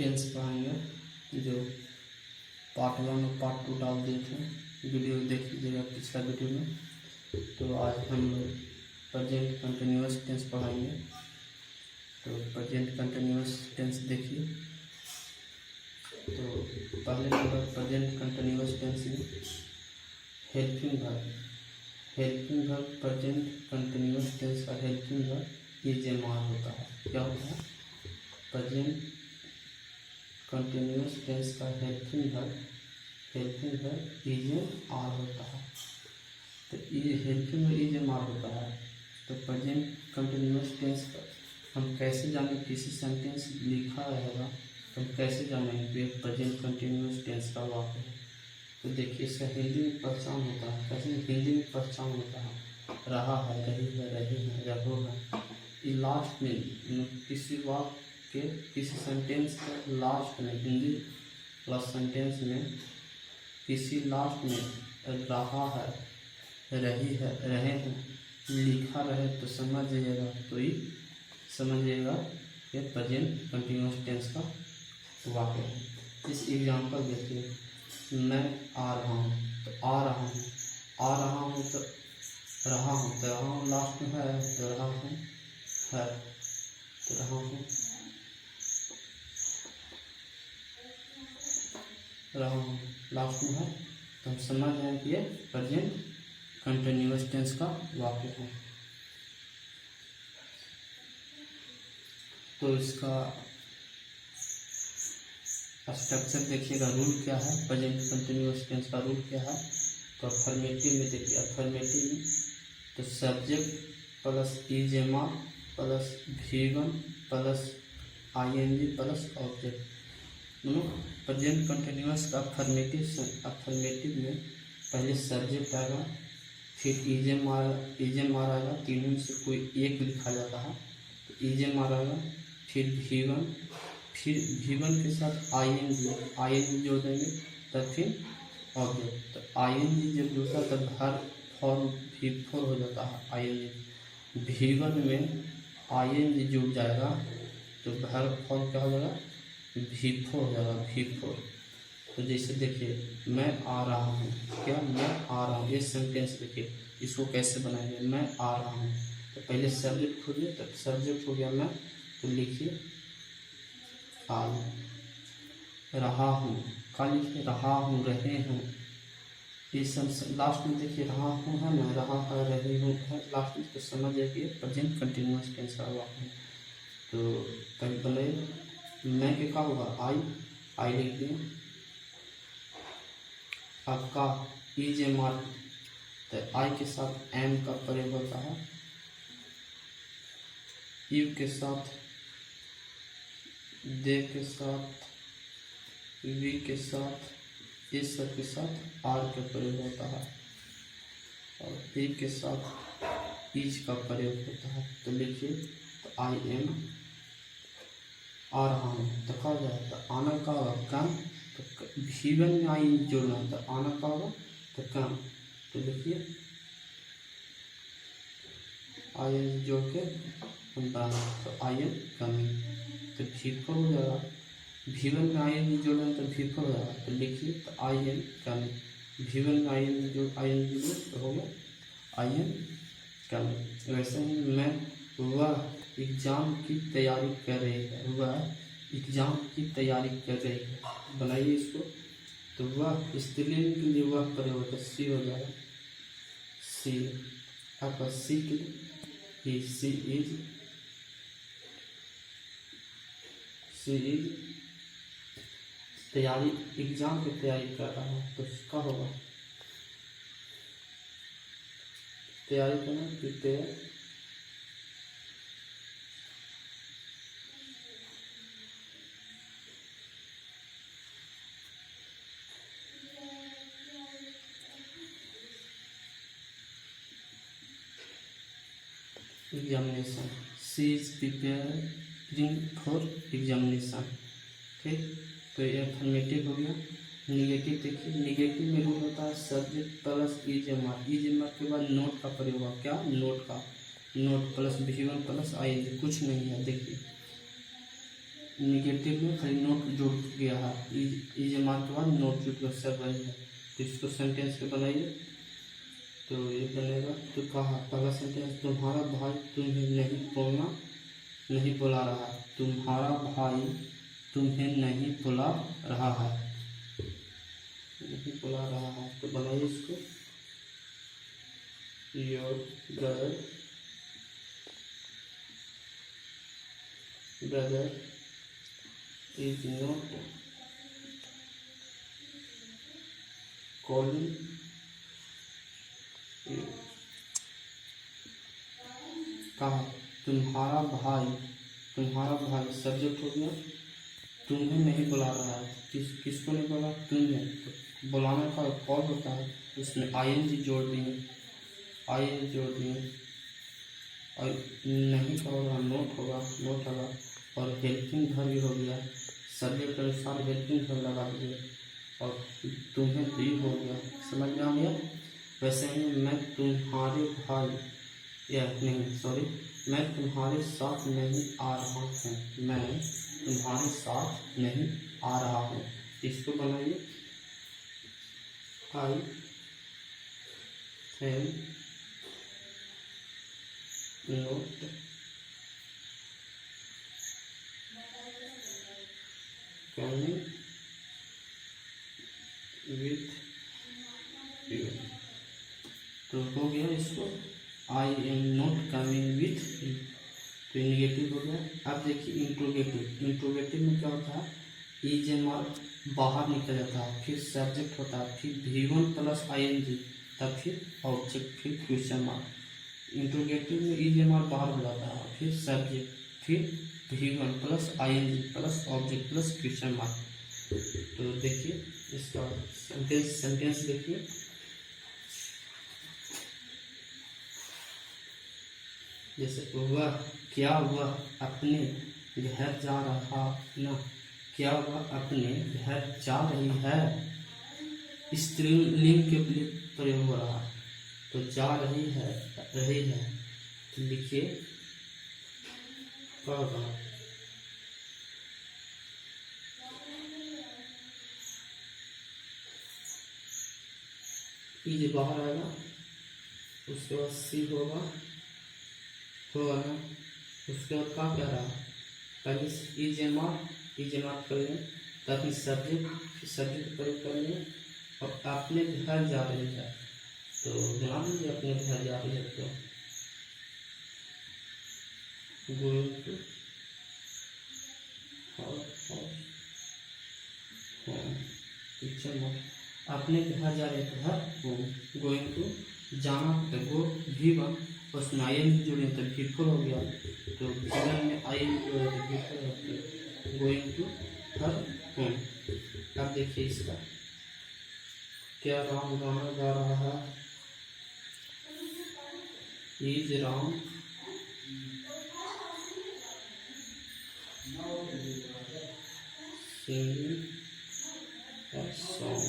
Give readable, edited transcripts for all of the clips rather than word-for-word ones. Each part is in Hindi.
टेंस पढ़ाएंगे। जो पार्ट 1 और पार्ट 2 डाल दिए थे, वीडियो देख लीजिएगा पिछला वीडियो में। तो आज हम लोग प्रेजेंट कंटिन्यूअस टेंस पढ़ाएंगे। तो प्रेजेंट कंटिन्यूअस टेंस देखिए। तो पहले नंबर प्रेजेंट कंटिन्यूअस टेंस में helping verb present continuous tense का helping verb is am होता है। क्या होता है? प्रेजेंट कंटिन्यूअस टेंस का helping verb is a are होता है। तो helping verb is am होता है। तो प्रेजेंट कंटिन्यूअस टेंस का हम कैसे जाने, किसी सेंटेंस लिखा रहेगा तो हम कैसे जानेंगे कि प्रेजेंट कंटिन्यूअस टेंस का वाक्य है। तो देखिए इसका हिंदी में पहचान होता है। कैसे हिंदी में पहचान होता है? रहा है, रही है, रही है, रहो है। ये लास्ट में किसी वाक्य के, किसी सेंटेंस के लास्ट में, हिंदी प्लस सेंटेंस में किसी लास्ट में रहा है, रही है, रहे हैं लिखा रहे तो समझ जाइएगा। तो ये समझिएगा ये प्रेजेंट कंटिन्यूअस टेंस का वाक्य है। इस एग्जाम्पल देखिए, मैं आ रहा हूँ तो आ रहा हूँ, आ रहा हूँ तो रहा हूँ, तो रहा हूँ लास्ट में है तो रहा हूँ है, तो रहा हूँ लास्ट में है। तो हम समझ रहे हैं कि ये प्रेजेंट कंटिन्यूअस टेंस का वाक्य है। तो इसका स्ट्रक्चर देखिएगा, रूल क्या है प्रेजेंट कंटिन्यूअस टेंस का रूल क्या है। तो अफर्मेटिव में देखिए, अफर्मेटिव में तो subject plus is am plus V1 plus ING plus object. Present continuous का अफर्मेटिव में पहले सब्जेक्ट आएगा, फिर ईजेम आएगा, तीनों में से कोई एक लिखा जाता है तो ईजेम आएगा, फिर V1 के साथ ING जोड़ देंगे, तब फिर ऑब्जेक्ट। तो ING जब जुड़ता है तब हर फॉर्म V4 हो जाता है। ING V1 में ING जुड़ जाएगा तो हर फॉर्म क्या हो जाएगा? V4 हो जाएगा, V4। तो जैसे देखिए, मैं आ रहा हूँ, क्या मैं आ रहा हूँ, ये सेंटेंस देखिए इसको कैसे बनाएंगे। मैं आ रहा हूँ तो पहले सब्जेक्ट खोलिए, तब सब्जेक्ट हो गया मैं, तो लिखिए आई। रहा हूँ, कल लिखिए रहा हूँ, रहे हैं, ये सब लास्ट में देखिए रहा हूँ है ना, रहा है, रही हूँ है लास्ट में, तो समझ जाइए प्रेजेंट कंटिन्यूअस टेंस का वाक्य है। तो कभी बने मैं के क्या होगा? आई लिख दिए। आपका ईजेमार तो आई के साथ एम का प्रयोग होता है, यू के साथ, दे के साथ, वी के साथ, इस सब के साथ आर का प्रयोग होता है, और ए के साथ ईज का प्रयोग होता है। तो लिखिए, तो आई एम आ रहा हूँ, तो कहा जाए तो आना का होगा कम, तो V1 में आई जोड़ना है तो आना का होगा तो कम। तो लिखिए आई जोड़ के हम बनाना, तो आई एम कमिंग, तो V4 हो जाएगा। V1 में IN जोड़ना तो V4 हो जाएगा, तो लिखिए तो आई एम कमिंग। V1 में IN जोड़ तो हो गया आई एम कमिंग। वैसे ही मैं वह एग्ज़ाम की तैयारी कर रही है, वह एग्ज़ाम की तैयारी कर रही है, बनाइए इसको। तो वह स्त्रीलिंग के लिए वह प्रयोग होता है, सी हो जाएगा, सी आपका सी के लिए सी इज तैयारी, एग्ज़ाम की तैयारी कर रहा है तो क्या होगा? तैयारी करना, prepare, examination, she is preparing for examination. ठीक, तो ये अफर्मेटिव हो गया। निगेटिव देखिए, निगेटिव में रूल होता है सब्जेक्ट प्लस ईजेमआर, ईजेमआर के बाद नोट का प्रयोग होगा, क्या नोट का, note plus V1 plus ING, कुछ नहीं है। देखिए निगेटिव में खाली नोट जुड़ गया है, इज मार्क के बाद नोट जुड़ गया, सब वही है। तो इसको सेंटेंस पे बनाइए। तो ये बनेगा, तो कहा पहला सेंटेंस, तुम्हारा भाई तुम्हें नहीं बुला रहा है। तुम्हारा भाई तुम्हें नहीं बुला रहा है, नहीं बुला रहा है। तो बनाइए इसको, your brother is not calling you. कहा तुम्हारा भाई सब्जेक्ट हो गया, तुम्हें नहीं बुला रहा है। किसको नहीं बुला? तुम्हें। तो बुलाने का कॉल होता है, उसमें आईएनजी जोड़ दिए, और नहीं का होगा नोट होगा, और हेल्पिंग वर्ब भी हो गया, सब्जेक्ट के अनुसार हेल्पिंग वर्ब लगा दिए, और तुम्हें भी हो गया। समझ में आ गया? वैसे ही मैं तुम्हारे साथ नहीं आ रहा हूँ, मैं तुम्हारे साथ नहीं आ रहा हूँ। इसको बनाइए, I am note coming with you. तो हो गया इसको, I am not coming with you, तो निगेटिव हो गया। अब देखिए इंट्रोगेटिव में क्या होता है, इज मार्क बाहर निकल जाता है, फिर सब्जेक्ट होता है, फिर V1 प्लस ING, तब फिर ऑब्जेक्ट, फिर क्वेश्चन मार्क। इंट्रोगेटिव में इज मार्क बाहर हो जाता है, फिर सब्जेक्ट, फिर V1 plus ING plus object plus question mark. तो देखिए इसका सेंटेंस देखिए, जैसे वह क्या वह अपने घर जा रहा न, क्या वह अपने घर जा रही है, स्त्रीलिंग के लिए प्रयोग हो रहा है। तो जा रही है तो लिखिए क्या होगा, ई बाहर आएगा, उसके बाद सी होगा ना, उसके बाद क्या रहा, पहले इज मार्क करेंगे, तब सब्जेक्ट प्रयोग करेंगे, और अपने घर जा रही है, तो बना लीजिए अपने घर जा रही है, तो गोइंग टू होम, अपने घर जा रहे थे होम, गोइंग टू जाना है, गो V1, उसमें IN जुड़े तो V4 हो गया, तो V1 में IN जुड़े तो V4 हो गया, गोइंग टू हर होम। अब देखिए इसका, क्या राम गाना गा रहा है, is Ram singing a song,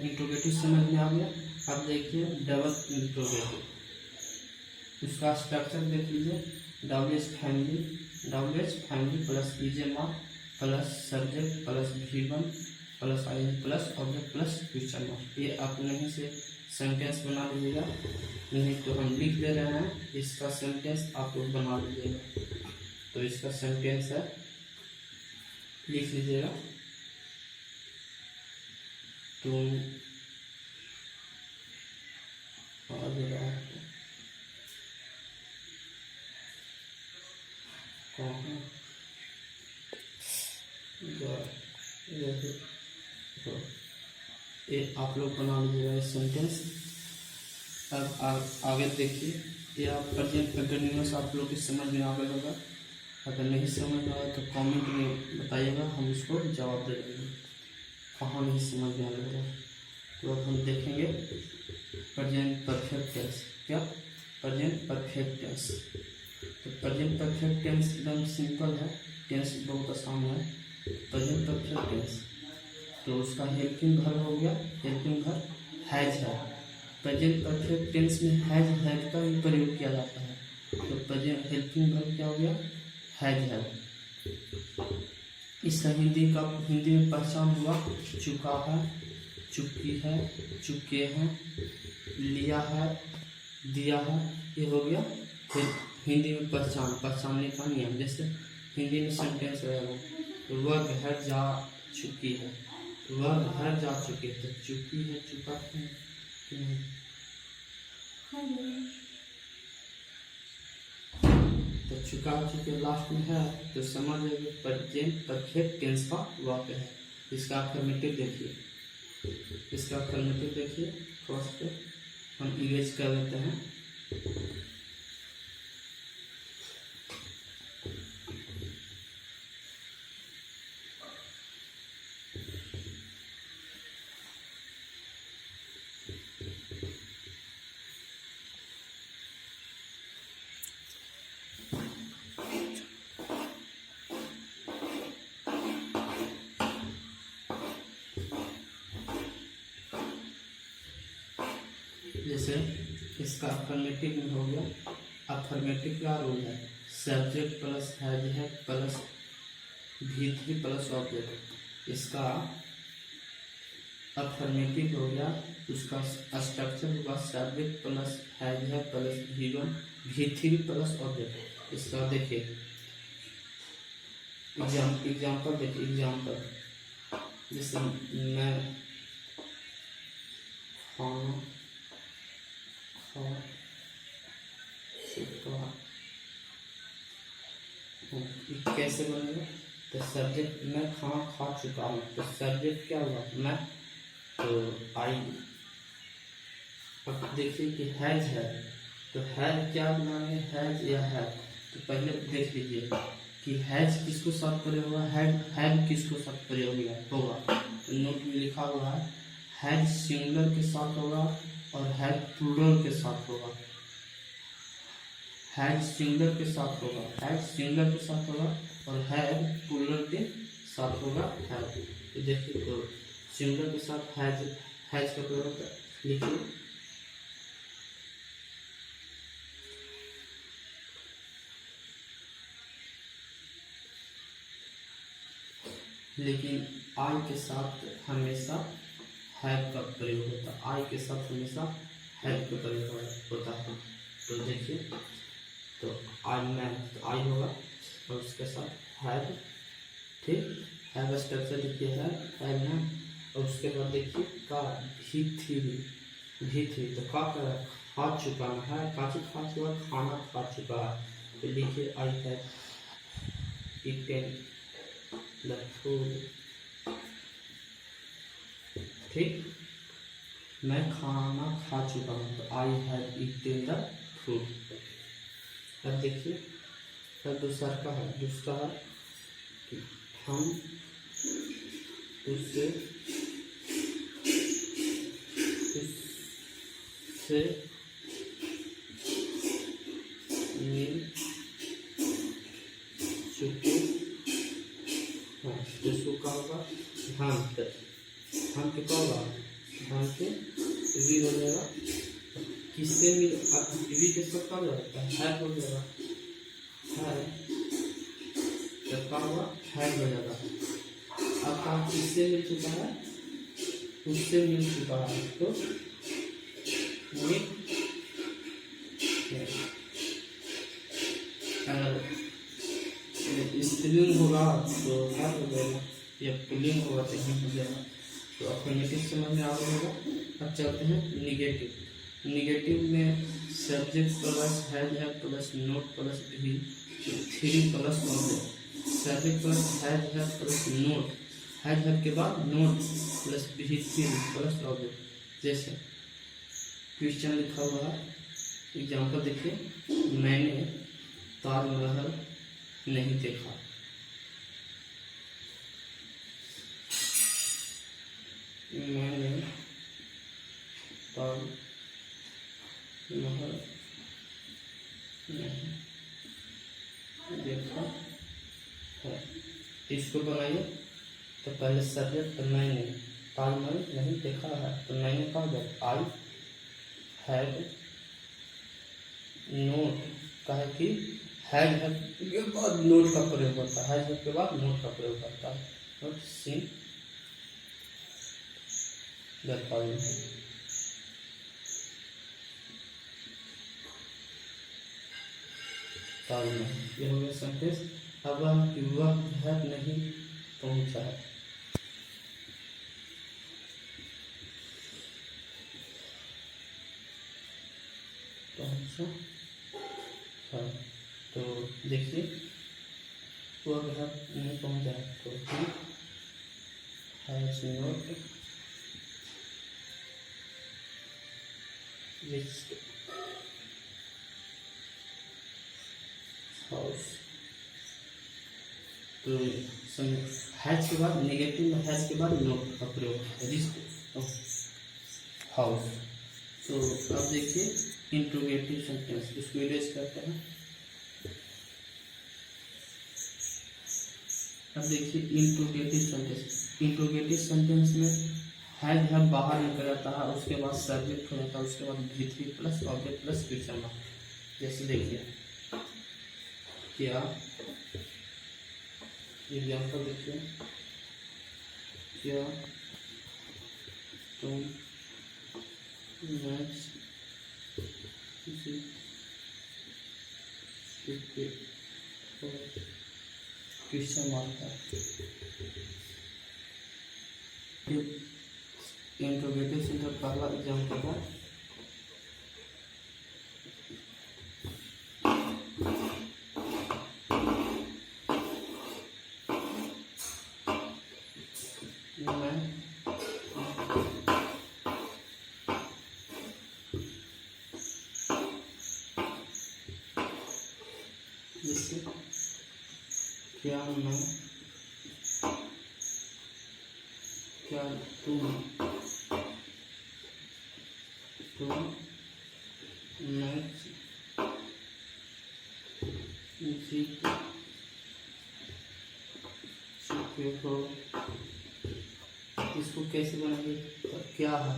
interrogative समझ में आ गया। अब देखिए डबल इंट्रोगेटिव, इसका स्ट्रक्चर देख लीजिए, WH family plus is mark plus subject plus V1 plus IN plus object plus question mark. ये आप नहीं से सेंटेंस बना लीजिएगा, नहीं तो हम लिख दे रहे हैं, इसका सेंटेंस आप लोग बना लीजिएगा। तो इसका सेंटेंस है, लिख लीजिएगा, तुम ये आप लोग बना लीजिएगा सेंटेंस। अब आगे देखिए, ये आप प्रेजेंट कंटिन्यूअस आप लोग की समझ में आ गया होगा। अगर नहीं समझ में आया तो कमेंट में बताइएगा, हम उसको जवाब दे देंगे कहाँ नहीं समझ में आ रहा। तो अब हम देखेंगे प्रेजेंट परफेक्ट टेंस। क्या प्रेजेंट परफेक्ट टेंस? तो प्रेजेंट परफेक्ट टेंस एकदम सिंपल है, टेंस बहुत आसान है। प्रेजेंट परफेक्ट टेंस तो उसका हेल्पिंग वर्ब हो गया, हेल्पिंग वर्ब हैज है, प्रेजेंट परफेक्ट टेंस में हैज का भी प्रयोग किया जाता है। तो प्रेजेंट हेल्पिंग वर्ब क्या हो गया, हैज। इसका हिंदी में पहचान हुआ चुका है, चुकी है, चुके हैं, लिया है, दिया है, ये हो गया फिर हिंदी में पहचानने का नियम। जैसे हिंदी में सेंटेंस रहेगा वह घर जा चुकी है, वह घर जा चुकी है, तो चुकी है चुका है कि नहीं, तो चुका चुके लास्ट में है तो समझ लीजिए प्रेजेंट परफेक्ट टेंस का वाक्य है। इसका अफर्मेटिव देखिए, फर्स्ट पे हम इरेज कर लेते हैं। जैसे इसका अफर्मेटिव में हो गया, अफर्मेटिव का रूल है सब्जेक्ट प्लस है प्लस V3 प्लस ऑब्जेक्ट। इसका अफर्मेटिव हो गया, उसका स्ट्रक्चर होगा सब्जेक्ट प्लस है प्लस V3 प्लस ऑब्जेक्ट। इसका देखिए एग्जाम्पल देखिए, एग्जाम्पल जैसे मैं खाना कैसे बनेगा, तो सब्जेक्ट मैं खाना खा चुका हूँ, तो सब्जेक्ट क्या हुआ मैं, तो आई। अब देखिए कि हैज है, तो हैज क्या बनाएंगे, हैज या है, तो पहले देख लीजिए कि हैज किसको साथ प्रयोग होगा, हैज किसको साथ प्रयोग होगा। तो नोट में लिखा हुआ है हैज सिंगुलर के साथ होगा और हैज प्लूरल के साथ होगा। हैज सिंगुलर के साथ होगा, हैज सिंगुलर के साथ होगा और हैज प्लूरल के साथ होगा हैज। तो देखिए तो सिंगुलर के साथ हैज का प्रयोग लिखिए, लेकिन आई के साथ हमेशा हैव का प्रयोग होता है, आई के साथ हमेशा हैव का प्रयोग होता है। तो देखिए तो आई मैं, तो आई होगा और उसके साथ हैव, ठीक, हैव स्ट्रक्चर देखिए है ना, और उसके बाद देखिए का भी थी तो का खा चुका है, काची खा चुका, खाना खा चुका है, तो लिखिए I have eaten the food, ठीक, मैं खाना खा चुका हूँ, तो I have eaten the food. अब देखिए अब दूसरा है कि हम उससे मिल चुके हैं, जिसको क्या होगा हम के क्या होगा, हम के वी हो जाएगा, किससे मिल वी के साथ क्या हो जाएगा, हैव हो जाएगा, क्या होगा हैव हो जाएगा। अब काम किससे मिल चुका है, उससे मिल चुका है, तो स्त्रीलिंग होगा तो क्या हो जाएगा, या पुल्लिंग होगा तो ही हो जाएगा। तो अफर्मेटिव समझ में आ रहा होगा। अब चलते हैं निगेटिव में सब्जेक्ट प्लस हैज है प्लस नोट प्लस भी 3 plus object. Subject plus has है प्लस नोट, हैज है के बाद नोट प्लस भी 3 प्लस ऑब्जेक्ट। जैसे क्वेश्चन लिखा हुआ है, एग्जाम्पल देखिए, मैंने ताजमहल नहीं देखा, मैंने ताजमहल नहीं देखा है। इसको बनाइए, तो पहले सब्जेक्ट, तो मैंने ताजमहल नहीं देखा है, तो मैंने कहा जब आई हैड नोट का है कि हैड के बाद नोट का प्रयोग होता है, हैड के बाद नोट का प्रयोग होता है। नोट सीन दैट फॉलोइंग ये हो गया सेंटेंस। अब वह घर नहीं पहुंचा है। हाँ, तो देखिए वह घर नहीं पहुंचा है, तो he has not reached house. तो हैज के बाद नेगेटिव में हैज के बाद नोट का प्रयोग रिस्ट हाउस। तो अब देखिए इंट्रोगेटिव सेंटेंस, इसको इरेज करते हैं। अब देखिए इंट्रोगेटिव सेंटेंस में हैज है बाहर निकल जाता है, उसके बाद सब्जेक्ट हो जाता है, उसके बाद V3 plus object plus question mark. जैसे देखिए क्या एग्जाम्पल देखिए, क्या तुम मैच क्वेश्चन मार्क है। इंट्रोगेटिव सेंटेंस पहला एग्जाम्पल है जिससे क्या मैं क्या तुम मैच जीत चुके हो। इसको कैसे बनाएंगे, तो क्या है,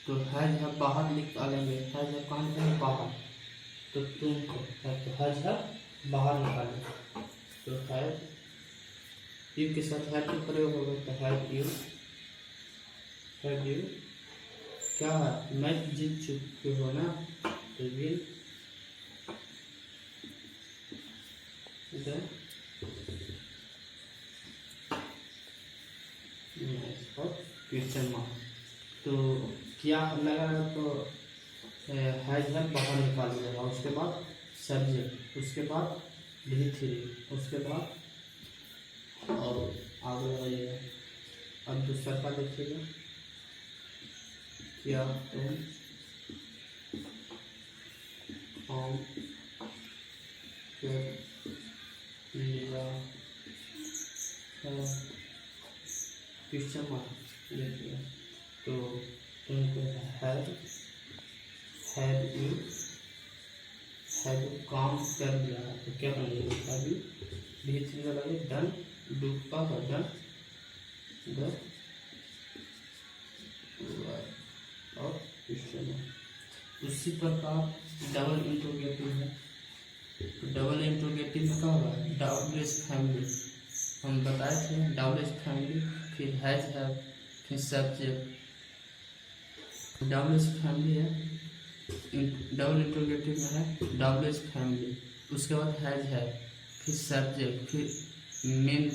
तो हैज है बाहर लिख डालेंगे, हैज है कहाँ है बाहर, तो तुम को तो हैज है बाहर निकालेंगे, तो हैज यू के साथ हैड का प्रयोग होगा, तो हैड यू क्या है मैच जीत चुके हो ना, तो विन क्वेश्चन मार्क। तो क्या लगा, तो हैज है बाहर निकाल देगा, उसके बाद सब्जेक्ट, उसके बाद V3, उसके बाद और आगे लगाइएगा। अब दूसरा का देखिएगा, क्या तुम फॉर्म कर लिया क्वेश्चन मार्क देखिए, तो तुमको हैड यू काम कर लिया है, तो क्या बनेगा, अभी V3 लगाइए, डन डू का डन द और क्वेश्चन। उसी प्रकार डबल इंट्रोगेटिव है, तो डबल इंट्रोगेटिव में क्या होगा, डबलेस फैमिली हम बताए थे, डबलेस फैमिली, फिर हैज है, फिर सब्जेक्ट, डबलेस फैमिली है, डबल इंट्रोगेटिव में है डबलेस फैमिली, उसके बाद हैज है, फिर सब्जेक्ट, फिर मेन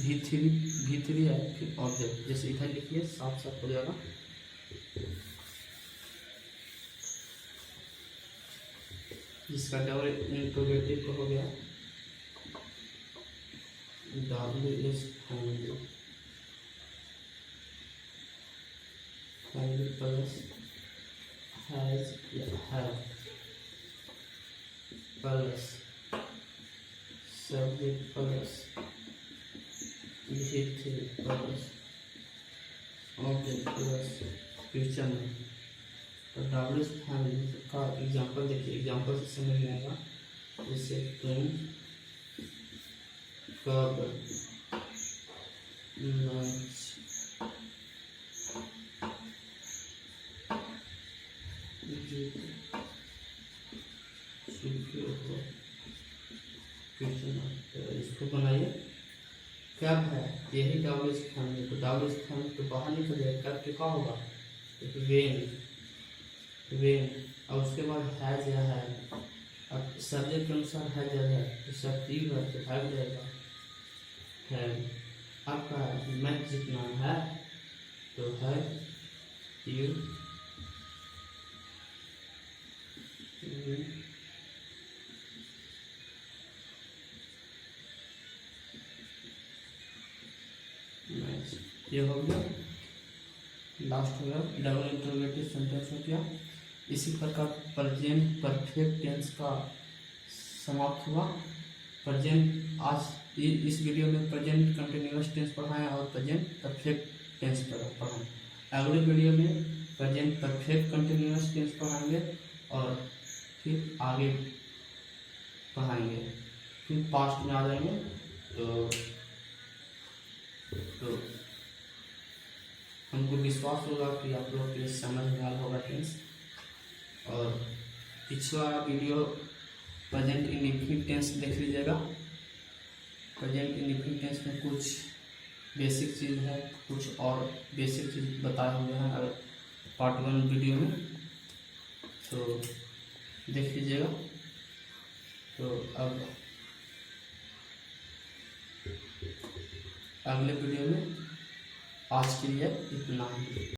V3 है, फिर ऑब्जेक्ट। जैसे इधर लिखिए साफ साफ हो जाएगा, जिसका डबल इंट्रोगेटिव को हो गया डबलेस family plus has plus subject plus V3 plus object plus question. तो डबलेस फैमिली का एग्जांपल देखिए, एग्जांपल से समझ में आएगा। जैसे तुम कब मैच इसको बनाइए। कब है यही डबल स्थान, तो डबल स्थान तो बाहर निकल जाएगा, कब टिका होगा वेन और उसके बाद हैज या है। अब सब्जेक्ट के अनुसार है जगह तो सक्रिय है तो भाग जाएगा है। आपका मैथ जितना है तो है यू ये हो गया, लास्ट हो गया डबल इंटरोगेटिव सेंटेंस हो गया। इसी प्रकार प्रेजेंट परफेक्ट टेंस का समाप्त हुआ। प्रेजेंट आज इस वीडियो में प्रेजेंट कंटिन्यूअस टेंस पढ़ाएं और प्रेजेंट परफेक्ट टेंस पढ़ाएं। अगले वीडियो में प्रेजेंट परफेक्ट कंटिन्यूअस टेंस पढ़ाएंगे और फिर आगे पढ़ाएंगे, फिर पास्ट में आ जाएंगे। तो हमको विश्वास होगा कि आप लोग के समझ में आया होगा टेंस। और पिछला वीडियो प्रेजेंट इंडेफिनिट टेंस देख लीजिएगा। प्रेजेंट इंडेफिनिट टेंस में कुछ बेसिक चीज़ है, कुछ और बेसिक चीज़ बताए हुए हैं अगर पार्ट 1 वीडियो में, तो देख लीजिएगा। तो अब अगले वीडियो में आज के लिए इतना ही।